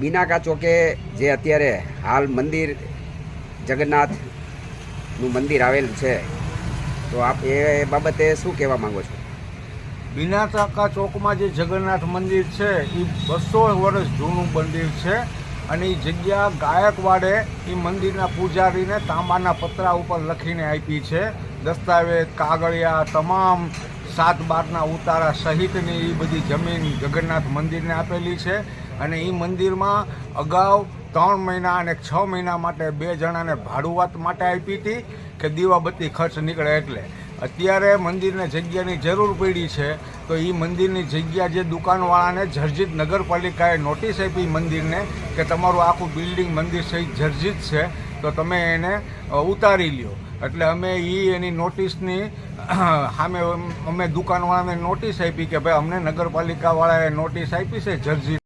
બિનાકા ચોકે જે અત્યારે હાલ મંદિર જગન્નાથનું મંદિર આવેલું છે, તો આપ એ બાબતે શું કહેવા માંગો છો? બિનાકા ચોકમાં જે જગન્નાથ મંદિર છે એ 200 વર્ષ જૂનું મંદિર છે અને એ જગ્યા ગાયકવાડે એ મંદિરના પૂજારીને તાંબાના પતરા ઉપર લખીને આપી છે. દસ્તાવેજ, કાગળિયા, તમામ 7/12ના ઉતારા સહિતની એ બધી જમીન જગન્નાથ મંદિરને આપેલી છે અને એ મંદિરમાં અગાઉ 3 મહિના અને 6 મહિના માટે 2 જણાને ભાડુઆત માટે આપી હતી કે દીવાબત્તી ખર્ચ નીકળે એટલે. અત્યારે મંદિરને જગ્યાની જરૂર પડી છે તો એ મંદિરની જગ્યા જે દુકાનવાળાને જર્જિત નગરપાલિકાએ નોટિસ આપી મંદિરને કે તમારું આખું બિલ્ડિંગ મંદિર સહિત જર્જિત છે તો તમે એને ઉતારી લ્યો. એટલે અમે એની નોટિસની સામે અમે દુકાનવાળાને નોટિસ આપી કે ભાઈ અમને નગરપાલિકાવાળાએ નોટિસ આપી છે જર્જિત